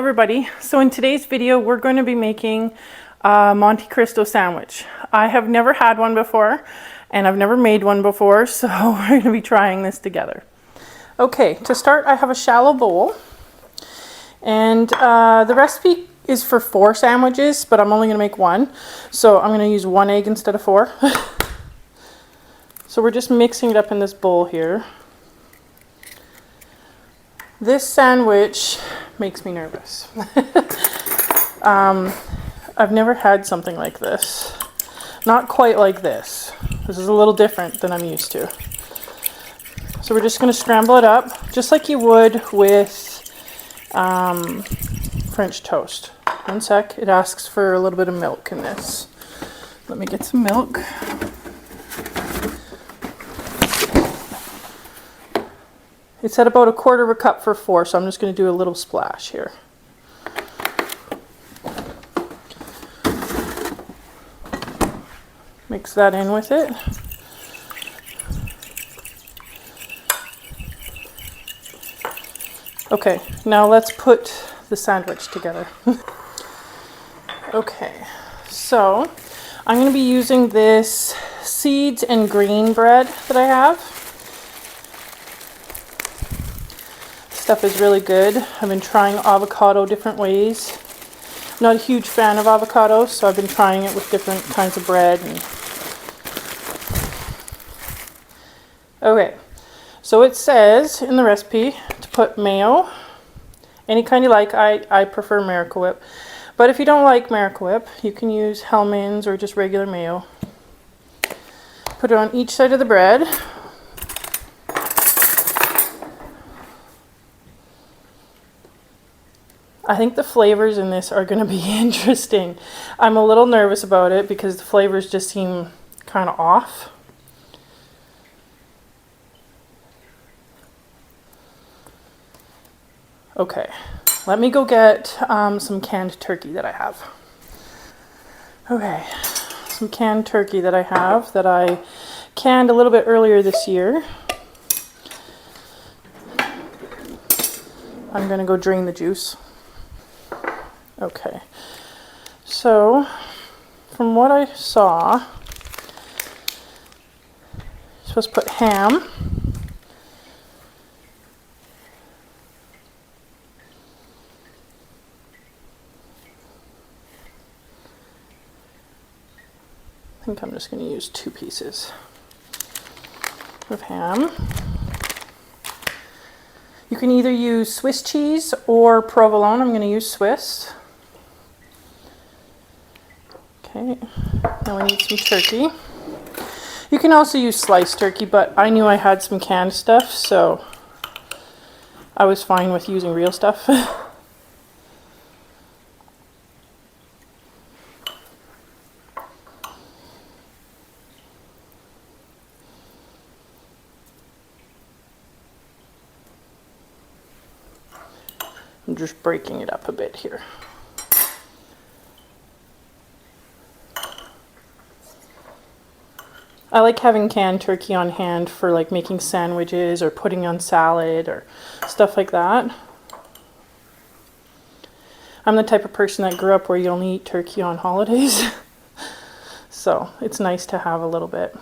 everybody. So in today's video we're going to be making a Monte Cristo sandwich. I have never had one before and I've never made one before, so we're going to be trying this together. Okay, to start I have a shallow bowl and the recipe is for 4 sandwiches, but I'm only going to make one, so I'm going to use 1 egg instead of 4. So we're just mixing it up in this bowl here. This sandwich makes me nervous. I've never had something like this. Not quite like this. This is a little different than I'm used to. So we're just going to scramble it up, just like you would with French toast. One sec, it asks for a little bit of milk in this. Let me get some milk. It's at about 1/4 cup for 4, so I'm just going to do a little splash here. Mix that in with it. Okay, now let's put the sandwich together. Okay, so I'm going to be using this seeds and green bread that I have. Stuff is really good. I've been trying avocado different ways. I'm not a huge fan of avocados, so I've been trying it with different kinds of bread. Okay, so it says in the recipe to put mayo, any kind you like. I prefer Miracle Whip, but if you don't like Miracle Whip, you can use Hellmann's or just regular mayo. Put it on each side of the bread. I think the flavors in this are going to be interesting. I'm a little nervous about it because the flavors just seem kind of off. Okay, let me go get some canned turkey that I have. Okay, some canned turkey that I have that I canned a little bit earlier this year. I'm going to go drain the juice. Okay, so from what I saw, you're supposed to put ham, I think I'm just going to use 2 pieces of ham. You can either use Swiss cheese or provolone. I'm going to use Swiss. Okay, now we need some turkey. You can also use sliced turkey, but I knew I had some canned stuff, so I was fine with using real stuff. I'm just breaking it up a bit here. I like having canned turkey on hand for like making sandwiches or putting on salad or stuff like that. I'm the type of person that grew up where you only eat turkey on holidays. So it's nice to have a little bit.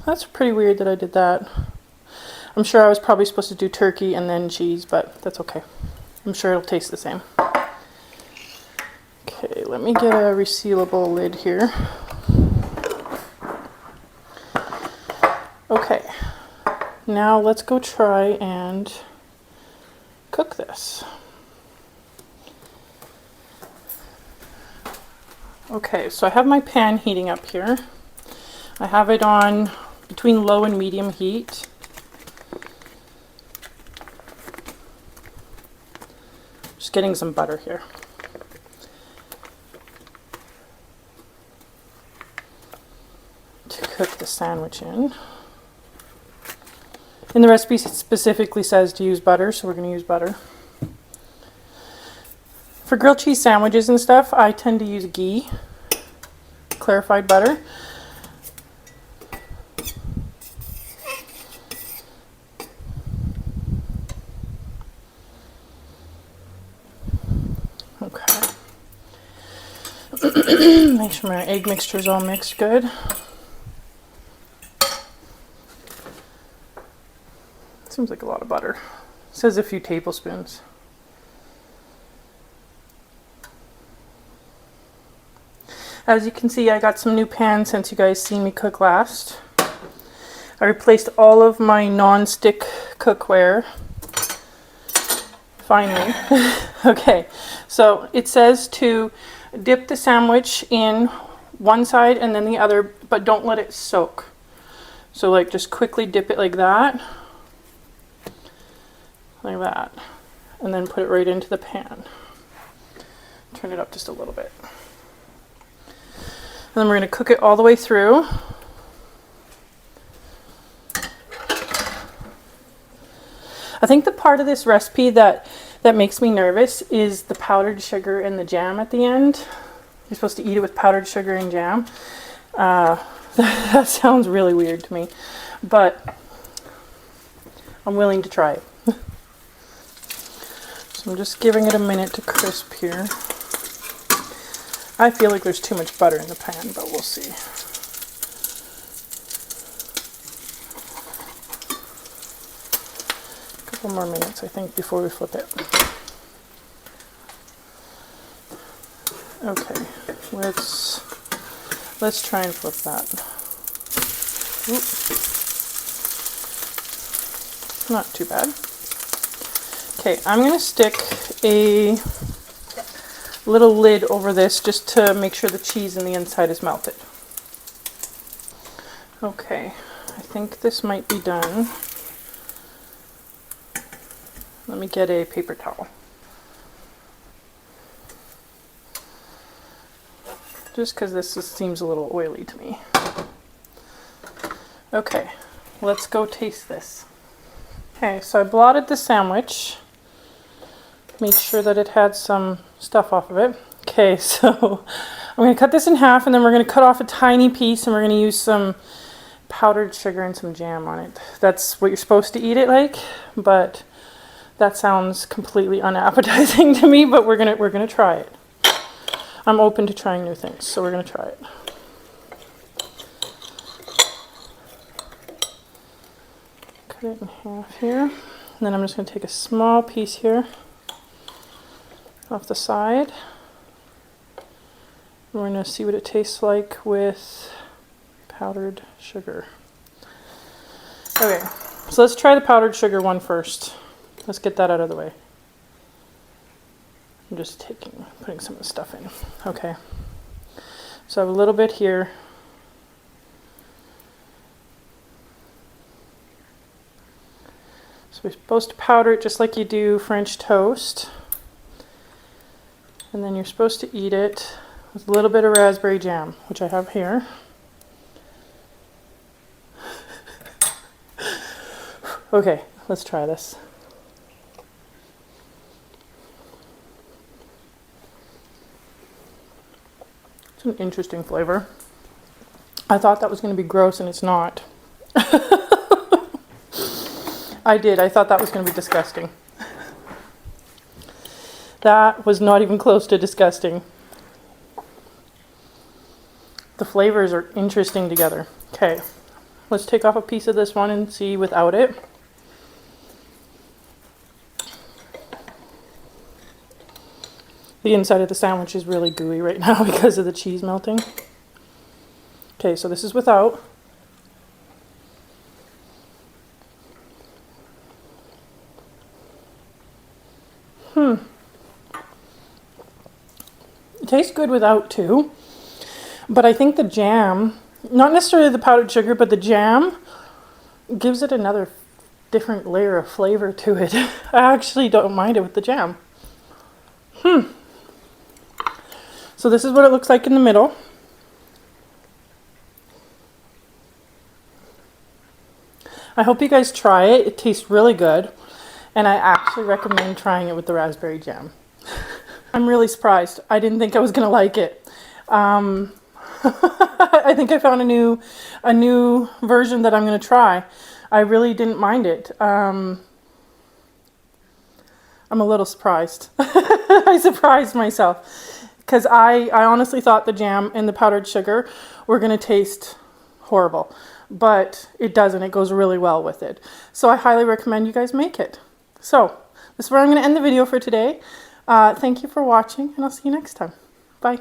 That's pretty weird that I did that. I'm sure I was probably supposed to do turkey and then cheese, but that's okay. I'm sure it'll taste the same. Okay, let me get a resealable lid here. Okay, now let's go try and cook this. Okay, so I have my pan heating up here. I have it on between low and medium heat. Just getting some butter here. To cook the sandwich in. In the recipe it specifically says to use butter, so we're going to use butter. For grilled cheese sandwiches and stuff, I tend to use ghee, clarified butter. Make sure my egg mixture is all mixed good. Seems like a lot of butter. It says a few tablespoons. As you can see, I got some new pans since you guys seen me cook last. I replaced all of my non-stick cookware. Finally. Okay, so it says to dip the sandwich in one side and then the other, but don't let it soak. So like just quickly dip it like that. Like that. And then put it right into the pan. Turn it up just a little bit. And then we're going to cook it all the way through. I think the part of this recipe that makes me nervous is the powdered sugar and the jam at the end. You're supposed to eat it with powdered sugar and jam. That sounds really weird to me, but I'm willing to try it. So I'm just giving it a minute to crisp here. I feel like there's too much butter in the pan, but we'll see. A couple more minutes, I think, before we flip it. Okay, let's try and flip that. Oop. Not too bad. Okay, I'm going to stick a little lid over this just to make sure the cheese in the inside is melted. Okay, I think this might be done. Let me get a paper towel. Just because this seems a little oily to me. Okay, let's go taste this. Okay, so I blotted the sandwich. Made sure that it had some stuff off of it. Okay, so I'm going to cut this in half and then we're going to cut off a tiny piece and we're going to use some powdered sugar and some jam on it. That's what you're supposed to eat it like, but that sounds completely unappetizing to me, but we're going to try it. I'm open to trying new things, so we're going to try it. Cut it in half here. And then I'm just going to take a small piece here off the side. We're going to see what it tastes like with powdered sugar. Okay, so let's try the powdered sugar one first. Let's get that out of the way. I'm just putting some of the stuff in. Okay, so I have a little bit here. So we're supposed to powder it just like you do French toast. And then you're supposed to eat it with a little bit of raspberry jam, which I have here. Okay, let's try this. It's an interesting flavor. I thought that was going to be gross and it's not. I thought that was going to be disgusting. That was not even close to disgusting. The flavors are interesting together. Okay, let's take off a piece of this one and see without it. The inside of the sandwich is really gooey right now because of the cheese melting. Okay, so this is without. It tastes good without too, but I think the jam, not necessarily the powdered sugar, but the jam gives it another different layer of flavor to it. I actually don't mind it with the jam. So this is what it looks like in the middle. I hope you guys try it. It tastes really good, and I actually recommend trying it with the raspberry jam. I'm really surprised. I didn't think I was going to like it. I think I found a new version that I'm going to try. I really didn't mind it. I'm a little surprised. I surprised myself because I honestly thought the jam and the powdered sugar were going to taste horrible, but it doesn't. It goes really well with it. So I highly recommend you guys make it. So this is where I'm going to end the video for today. Thank you for watching, and I'll see you next time. Bye.